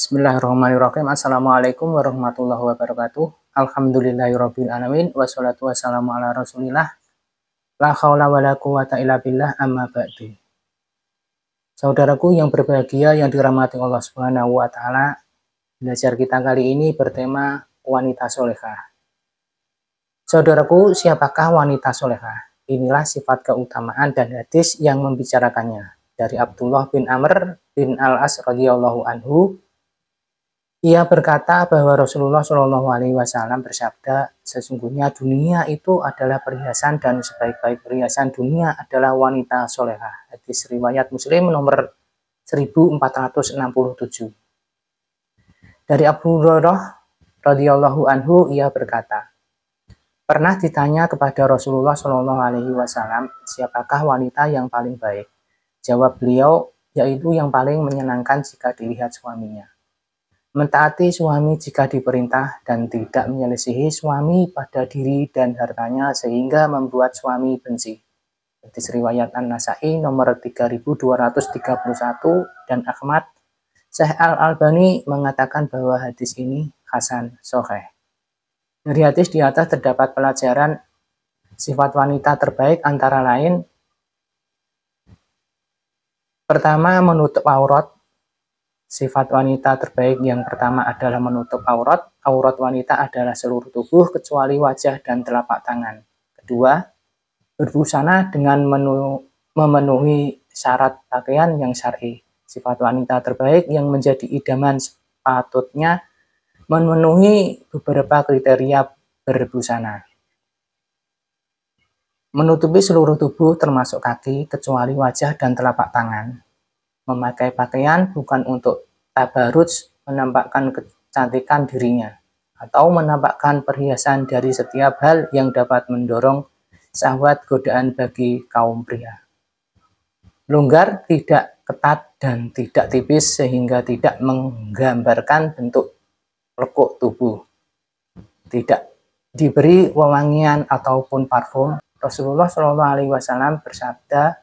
Bismillahirrahmanirrahim. Assalamualaikum warahmatullahi wabarakatuh. Alhamdulillahirabbil alamin wassalatu wassalamu ala Rasulillah. La haula wala quwata illa billah amma ba'du. Saudaraku yang berbahagia yang dirahmati Allah Subhanahu wa taala, belajar kita kali ini bertema wanita solehah. Saudaraku, siapakah wanita solehah? Inilah sifat keutamaan dan hadis yang membicarakannya. Dari Abdullah bin Amr bin Al-As radhiyallahu anhu, ia berkata bahwa Rasulullah Shallallahu Alaihi Wasallam bersabda, sesungguhnya dunia itu adalah perhiasan dan sebaik-baik perhiasan dunia adalah wanita solehah. Hadis riwayat Muslim nomor 1467. Dari Abu Hurairah radhiyallahu anhu, ia berkata, pernah ditanya kepada Rasulullah Shallallahu Alaihi Wasallam, siapakah wanita yang paling baik? Jawab beliau, yaitu yang paling menyenangkan jika dilihat suaminya. Mentaati suami jika diperintah dan tidak menyelisihi suami pada diri dan hartanya sehingga membuat suami benci. Hadis riwayat An-Nasa'i nomor 3231 dan Ahmad. Syekh Al-Albani mengatakan bahwa hadis ini hasan sahih. Dari hadis di atas terdapat pelajaran sifat wanita terbaik antara lain: pertama, menutup aurat. Sifat wanita terbaik yang pertama adalah menutup aurat. Aurat wanita adalah seluruh tubuh kecuali wajah dan telapak tangan. Kedua, berbusana dengan memenuhi syarat pakaian yang syar'i. Sifat wanita terbaik yang menjadi idaman sepatutnya memenuhi beberapa kriteria berbusana. Menutupi seluruh tubuh termasuk kaki kecuali wajah dan telapak tangan. Memakai pakaian bukan untuk tabaruj, menampakkan kecantikan dirinya, atau menampakkan perhiasan dari setiap hal yang dapat mendorong syahwat godaan bagi kaum pria. Longgar, tidak ketat, dan tidak tipis sehingga tidak menggambarkan bentuk lekuk tubuh. Tidak diberi wewangian ataupun parfum. Rasulullah SAW bersabda,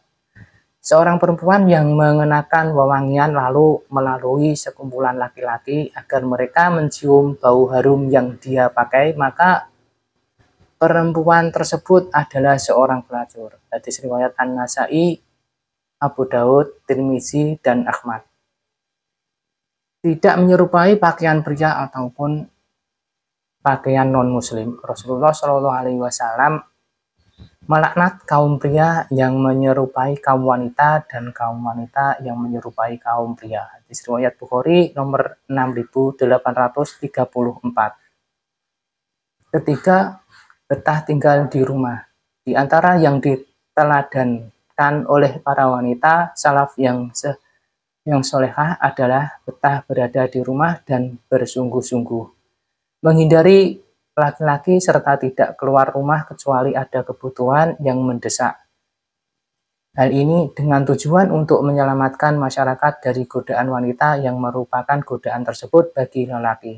seorang perempuan yang mengenakan wewangian lalu melalui sekumpulan laki-laki agar mereka mencium bau harum yang dia pakai, maka perempuan tersebut adalah seorang pelacur. Hadis riwayat An-Nasa'i, Abu Daud, Tirmizi, dan Ahmad. Tidak menyerupai pakaian pria ataupun pakaian non-muslim. Rasulullah SAW melaknat kaum pria yang menyerupai kaum wanita dan kaum wanita yang menyerupai kaum pria. Hadis riwayat Bukhari nomor 6834. Ketiga, betah tinggal di rumah. Di antara yang diteladankan oleh para wanita salaf yang solehah adalah betah berada di rumah dan bersungguh-sungguh, menghindari laki-laki serta tidak keluar rumah kecuali ada kebutuhan yang mendesak. Hal ini dengan tujuan untuk menyelamatkan masyarakat dari godaan wanita yang merupakan godaan tersebut bagi lelaki.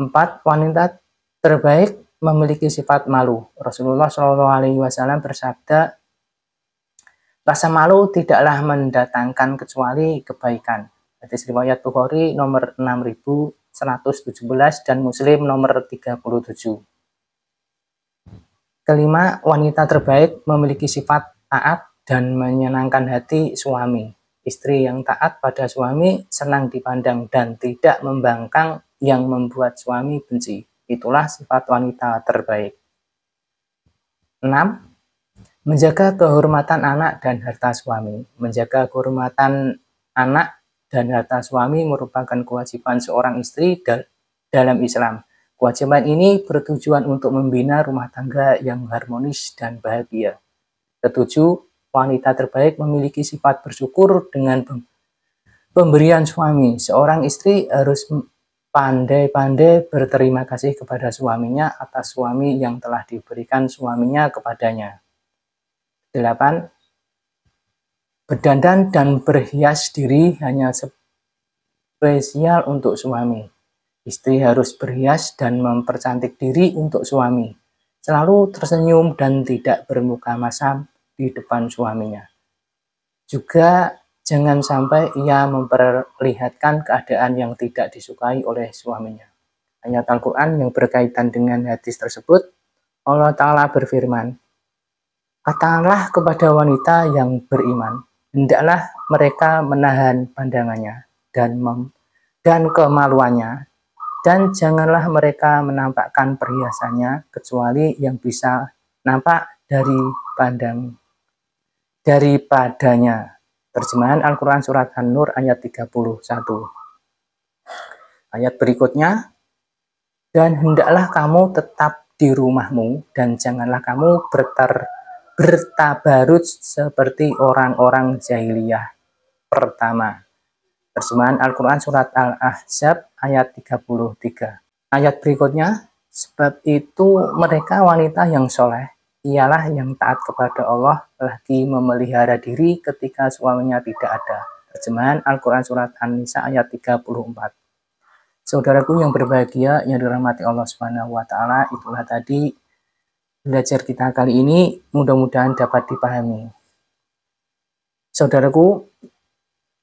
4. Wanita terbaik memiliki sifat malu. Rasulullah SAW bersabda, rasa malu tidaklah mendatangkan kecuali kebaikan. Hadis riwayat Bukhari nomor 6117 dan Muslim nomor 37. Kelima, wanita terbaik memiliki sifat taat dan menyenangkan hati suami. Istri yang taat pada suami senang dipandang dan tidak membangkang yang membuat suami benci. Itulah sifat wanita terbaik. 6. Menjaga kehormatan anak dan harta suami. Menjaga kehormatan anak dan harta suami merupakan kewajiban seorang istri dalam Islam. Kewajiban ini bertujuan untuk membina rumah tangga yang harmonis dan bahagia. Ketujuh, wanita terbaik memiliki sifat bersyukur dengan pemberian suami. Seorang istri harus pandai-pandai berterima kasih kepada suaminya atas suami yang telah diberikan suaminya kepadanya. 8. Berdandan dan berhias diri hanya spesial untuk suami. Istri harus berhias dan mempercantik diri untuk suami. Selalu tersenyum dan tidak bermuka masam di depan suaminya. Juga Jangan sampai ia memperlihatkan keadaan yang tidak disukai oleh suaminya. Ayat Al-Quran yang berkaitan dengan hadis tersebut, Allah Ta'ala berfirman, katakanlah kepada wanita yang beriman, hendaklah mereka menahan pandangannya dan kemaluannya, dan janganlah mereka menampakkan perhiasannya kecuali yang bisa nampak daripadanya. Terjemahan Al-Quran Surat An-Nur ayat 31. Ayat berikutnya, dan hendaklah kamu tetap di rumahmu dan janganlah kamu bertabarut seperti orang-orang jahiliyah pertama. Terjemahan Al-Quran Surat Al-Ahzab ayat 33. Ayat berikutnya, sebab itu mereka wanita yang soleh ialah yang taat kepada Allah lagi memelihara diri ketika suaminya tidak ada. Terjemahan Al-Quran Surat An-Nisa ayat 34. Saudaraku yang berbahagia yang dirahmati Allah Subhanahu wa Ta'ala, itulah tadi belajar kita kali ini, mudah-mudahan dapat dipahami. Saudaraku,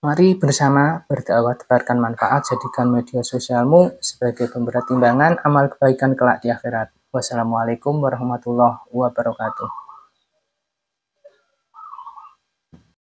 mari bersama berdakwah tebarkan manfaat, jadikan media sosialmu sebagai pemberat timbangan amal kebaikan kelak di akhirat. Wassalamualaikum warahmatullahi wabarakatuh.